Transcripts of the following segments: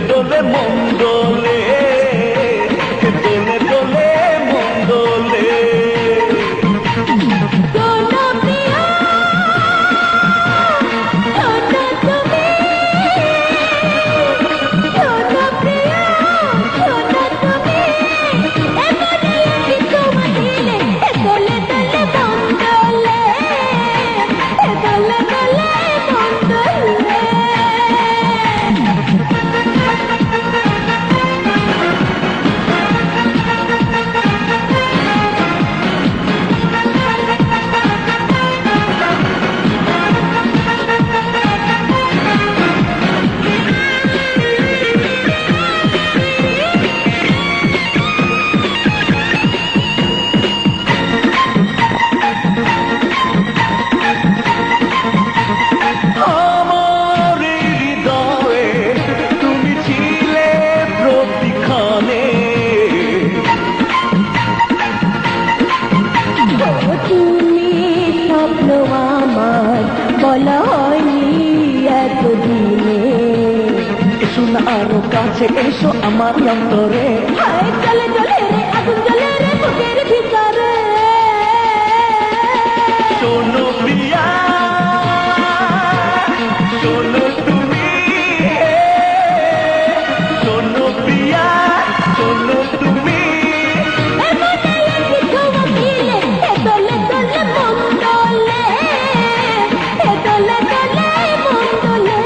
দোলে মন দোলে, দোলে দোলে মন দোলে। আরো কাছে এসো আমার অন্তরে, চলে চলে রে আগুন জ্বলে রে বুকের ভিতরে। শোনো প্রিয়া, শোনো তুমি, শোনো প্রিয়া, শোনো তুমি। দোলে দোলে মন দোলে, দোলে দোলে মন দোলে।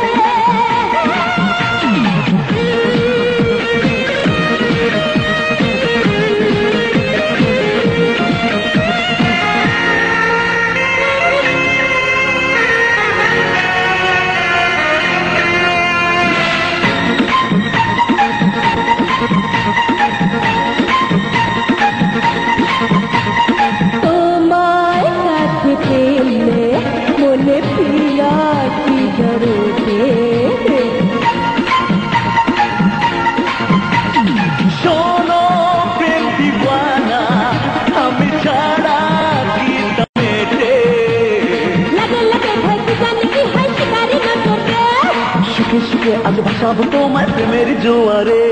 মনে প্রিয়া কি জরুরি, শোনো প্রেম দিওয়ানা, আমি ছাড়া কি মেটে। লাগে লাগে ভাই জানি কি হয় শিকারি নজরে। সুখে সুখে আজ ভাসাবো তোমার প্রেমের জোয়ারে।